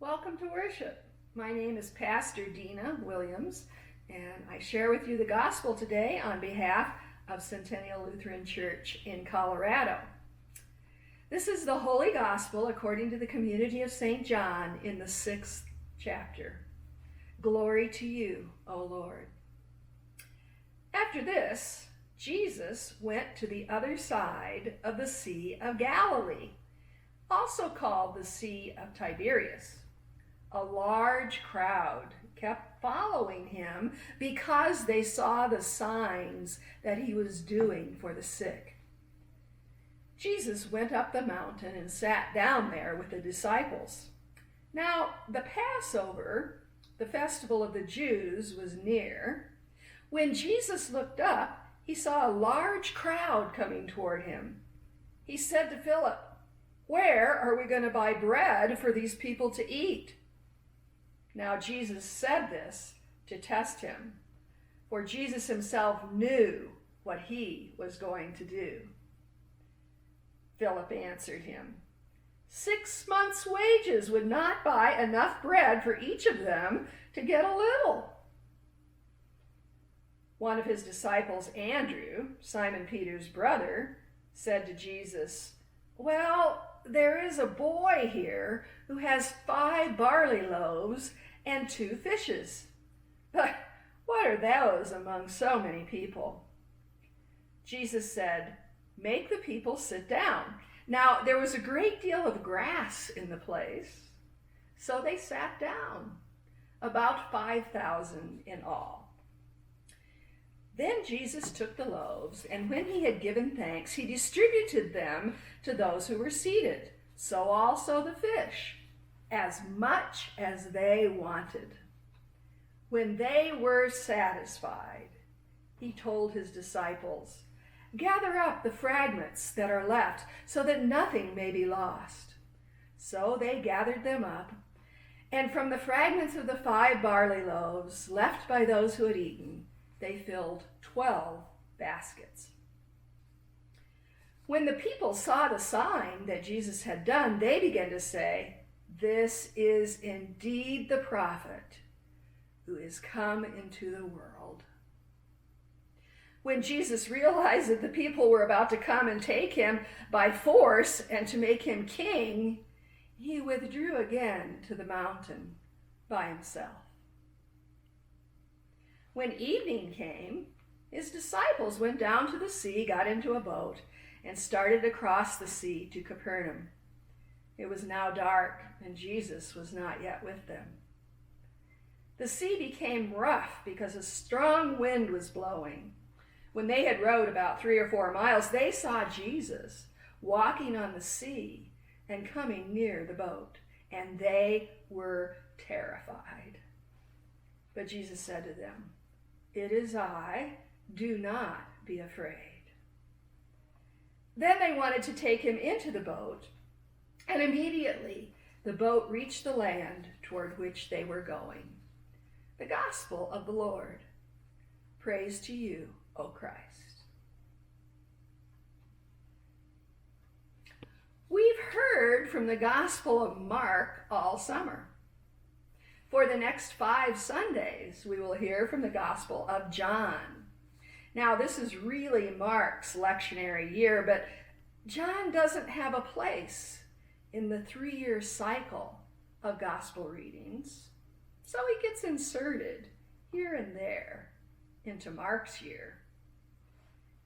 Welcome to worship. My name is Pastor Dina Williams, and I share with you the gospel today on behalf of Centennial Lutheran Church in Colorado. This is the Holy Gospel according to the community of St. John in the 6th chapter. Glory to you, O Lord. After this, Jesus went to the other side of the Sea of Galilee, also called the Sea of Tiberias. A large crowd kept following him because they saw the signs that he was doing for the sick. Jesus went up the mountain and sat down there with the disciples. Now, the Passover, the festival of the Jews, was near. When Jesus looked up, he saw a large crowd coming toward him. He said to Philip, "Where are we going to buy bread for these people to eat?" Now Jesus said this to test him, for Jesus himself knew what he was going to do. Philip answered him, 6 months' wages would not buy enough bread for each of them to get a little. One of his disciples, Andrew, Simon Peter's brother, said to Jesus, "Well, there is a boy here who has 5 barley loaves and 2 fishes. But what are those among so many people?" Jesus said, "Make the people sit down." Now there was a great deal of grass in the place, so they sat down, about 5,000 in all. Then Jesus took the loaves, and when he had given thanks, he distributed them to those who were seated, so also the fish, as much as they wanted. When they were satisfied, he told his disciples, "Gather up the fragments that are left, so that nothing may be lost." So they gathered them up, and from the fragments of the 5 barley loaves left by those who had eaten, they filled 12 baskets. When the people saw the sign that Jesus had done, they began to say, "This is indeed the prophet who is come into the world." When Jesus realized that the people were about to come and take him by force and to make him king, he withdrew again to the mountain by himself. When evening came, his disciples went down to the sea, got into a boat, and started across the sea to Capernaum. It was now dark, and Jesus was not yet with them. The sea became rough because a strong wind was blowing. When they had rowed about 3 or 4 miles, they saw Jesus walking on the sea and coming near the boat, and they were terrified. But Jesus said to them, "It is I, do not be afraid." Then they wanted to take him into the boat, and immediately the boat reached the land toward which they were going. The gospel of the Lord. Praise to you, O Christ. We've heard from the Gospel of Mark all summer. For the next 5 Sundays, we will hear from the Gospel of John. Now, this is really Mark's lectionary year, but John doesn't have a place in the 3-year cycle of Gospel readings, so he gets inserted here and there into Mark's year.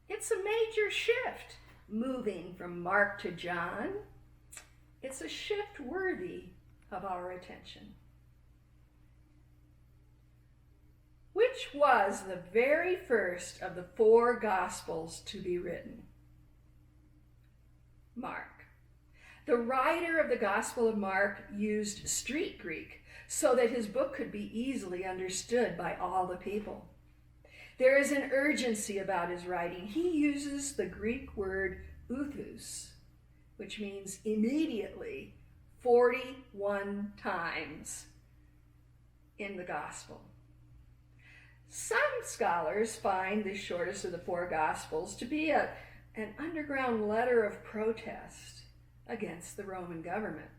It's a major shift, moving from Mark to John. It's a shift worthy of our attention. Which was the very first of the 4 Gospels to be written? Mark. The writer of the Gospel of Mark used street Greek so that his book could be easily understood by all the people. There is an urgency about his writing. He uses the Greek word outhus, which means immediately, 41 times in the Gospel. Some scholars find the shortest of the 4 Gospels to be an underground letter of protest against the Roman government.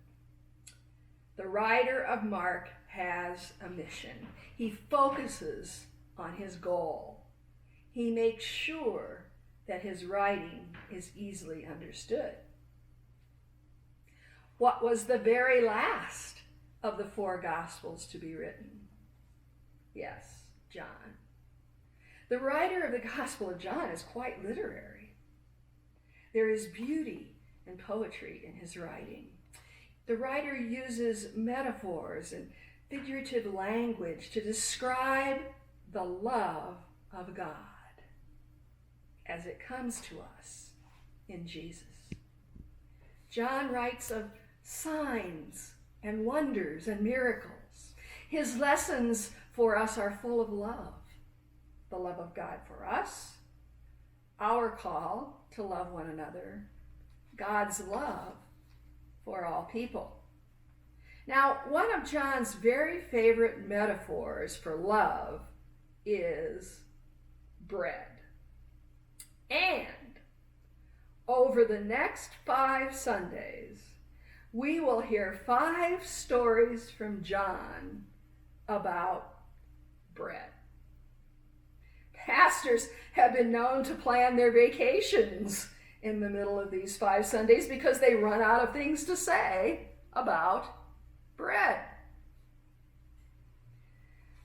The the writer of Mark has a mission. He focuses on his goal. He makes sure that his writing is easily understood. What was the very last of the 4 Gospels to be written? Yes, John. The writer of the Gospel of John is quite literary. There is beauty and poetry in his writing. The writer uses metaphors and figurative language to describe the love of God as it comes to us in Jesus. John writes of signs and wonders and miracles. His lessons for us are full of love. The love of God for us, our call to love one another, God's love for all people. Now, one of John's very favorite metaphors for love is bread. And over the next 5 Sundays, we will hear 5 stories from John about bread. Pastors have been known to plan their vacations in the middle of these 5 Sundays because they run out of things to say about bread.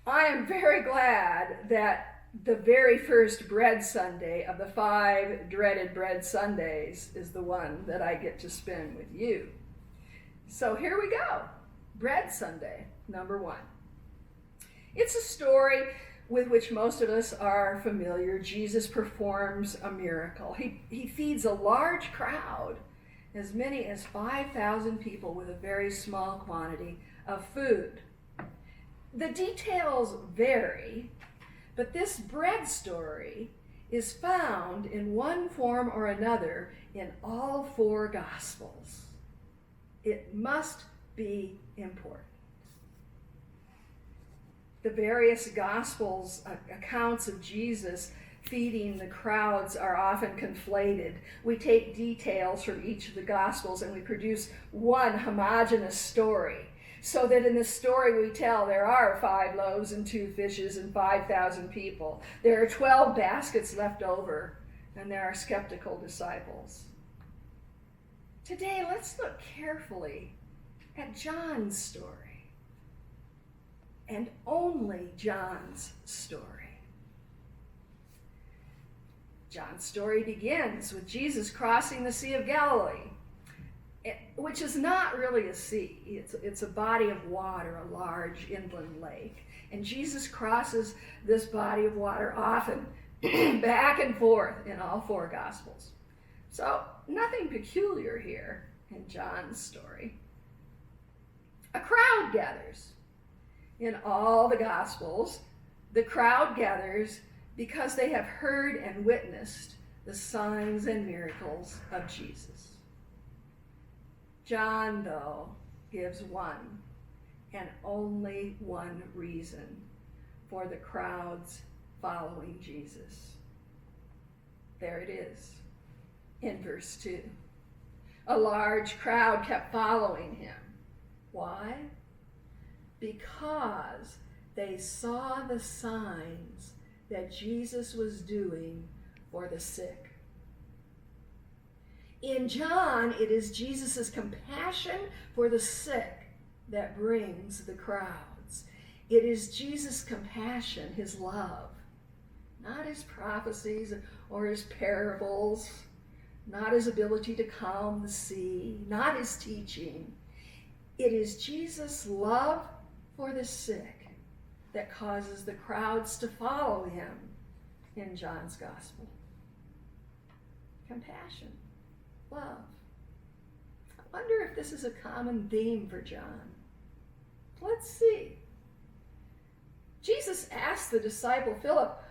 I am very glad that the very first bread Sunday of the 5 dreaded bread Sundays is the one that I get to spend with you. So here we go. Bread Sunday, number 1. It's a story with which most of us are familiar. Jesus performs a miracle. He feeds a large crowd, as many as 5,000 people with a very small quantity of food. The details vary, but this bread story is found in one form or another in all 4 Gospels. It must be important. The various Gospels' accounts of Jesus feeding the crowds are often conflated. We take details from each of the Gospels and we produce one homogeneous story, so that in the story we tell there are 5 loaves and 2 fishes and 5,000 people. There are 12 baskets left over, and there are skeptical disciples. Today, let's look carefully at John's story, and only John's story. John's story begins with Jesus crossing the Sea of Galilee, which is not really a sea. It's a body of water, a large inland lake. And Jesus crosses this body of water often, back and forth in all 4 Gospels. So nothing peculiar here in John's story. A crowd gathers. In all the Gospels, the crowd gathers because they have heard and witnessed the signs and miracles of Jesus. John, though, gives one and only one reason for the crowds following Jesus. There it is in verse 2. A large crowd kept following him. Why? Because they saw the signs that Jesus was doing for the sick. In John, it is Jesus' compassion for the sick that brings the crowds. It is Jesus' compassion, his love, not his prophecies or his parables, not his ability to calm the sea, not his teaching. It is Jesus' love for the sick that causes the crowds to follow him in John's gospel. Compassion, love. I wonder if this is a common theme for John. Let's see. Jesus asked the disciple Philip,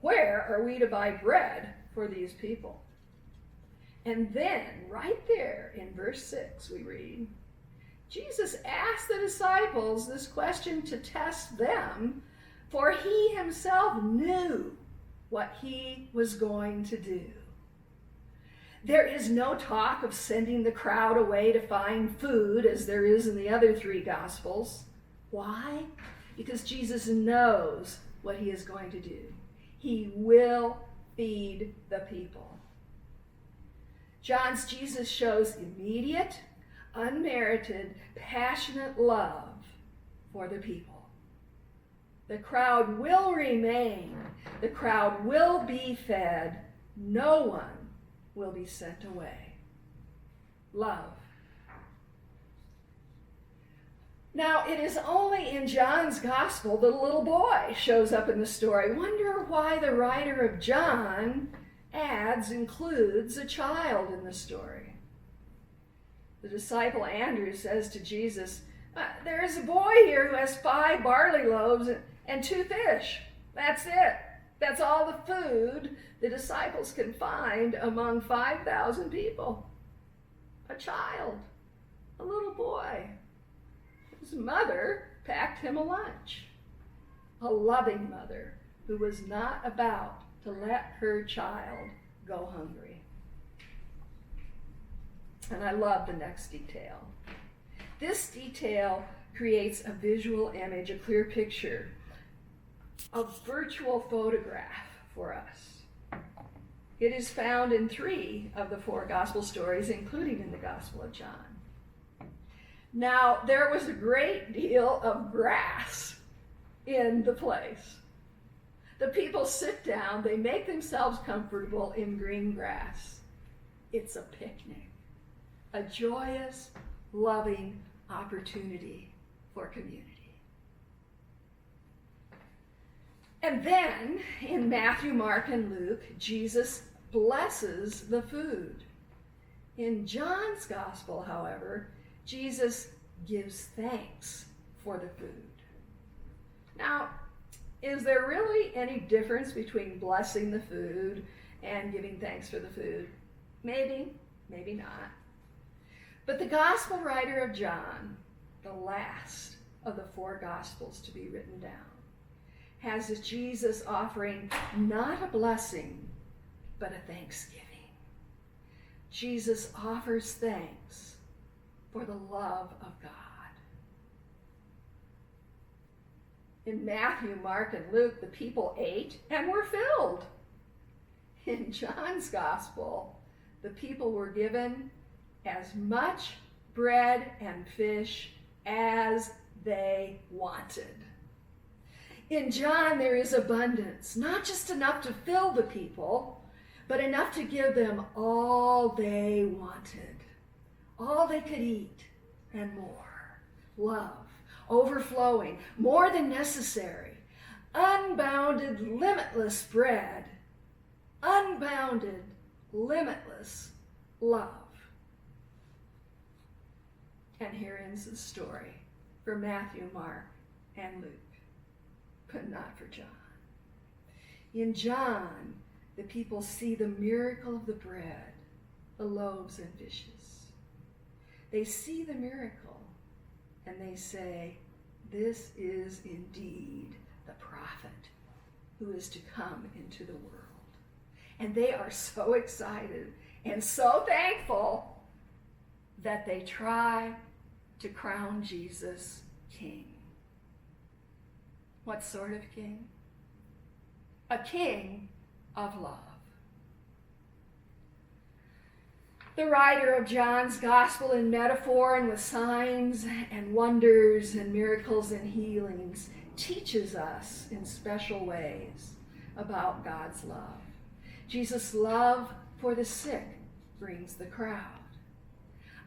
"Where are we to buy bread for these people?" And then, right there in verse 6, we read, Jesus asked the disciples this question to test them, for he himself knew what he was going to do. There is no talk of sending the crowd away to find food as there is in the other three Gospels. Why? Because Jesus knows what he is going to do. He will feed the people. John's Jesus shows immediate, unmerited, passionate love for the people. The crowd will remain. The crowd will be fed. No one will be sent away. Love. Now, it is only in John's gospel that a little boy shows up in the story. Wonder why the writer of John includes a child in the story. The disciple Andrew says to Jesus, there is a boy here who has 5 barley loaves and 2 fish. That's it. That's all the food the disciples can find among 5,000 people. A child, a little boy. His mother packed him a lunch. A loving mother who was not about to let her child go hungry. And I love the next detail. This detail creates a visual image, a clear picture, a virtual photograph for us. It is found in 3 of the 4 gospel stories, including in the Gospel of John. Now, there was a great deal of grass in the place. The people sit down, they make themselves comfortable in green grass. It's a picnic, a joyous, loving opportunity for community. And then, in Matthew, Mark, and Luke, Jesus blesses the food. In John's gospel, however, Jesus gives thanks for the food. Now, is there really any difference between blessing the food and giving thanks for the food? Maybe, maybe not. But the gospel writer of John, the last of the 4 gospels to be written down, has Jesus offering not a blessing, but a thanksgiving. Jesus offers thanks for the love of God. In Matthew, Mark, and Luke, the people ate and were filled. In John's gospel, the people were given as much bread and fish as they wanted. In John, there is abundance, not just enough to fill the people, but enough to give them all they wanted, all they could eat, and more. Love, overflowing, more than necessary, unbounded, limitless bread, unbounded, limitless love. And here ends the story for Matthew, Mark, and Luke, but not for John. In John, the people see the miracle of the bread, the loaves and fishes. They see the miracle and they say, this is indeed the prophet who is to come into the world. And they are so excited and so thankful that they try to crown Jesus king. What sort of king? A king of love. The writer of John's gospel in metaphor and with signs and wonders and miracles and healings teaches us in special ways about God's love. Jesus' love for the sick brings the crowd.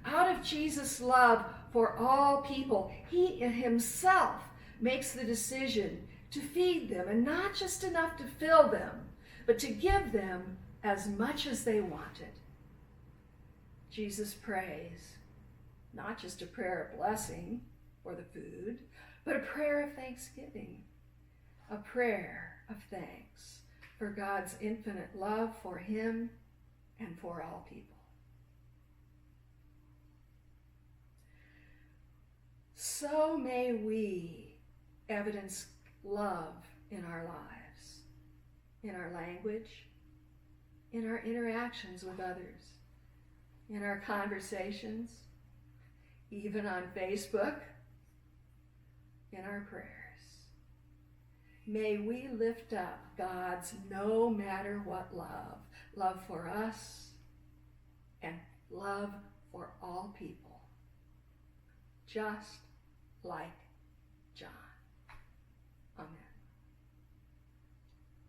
Out of Jesus' love for all people, he himself makes the decision to feed them, and not just enough to fill them, but to give them as much as they wanted. Jesus prays, not just a prayer of blessing for the food, but a prayer of thanksgiving, a prayer of thanks for God's infinite love for him and for all people. So may we evidence love in our lives, in our language, in our interactions with others, in our conversations, even on Facebook, in our prayers. May we lift up God's no matter what love, love for us and love for all people, just like John. Amen.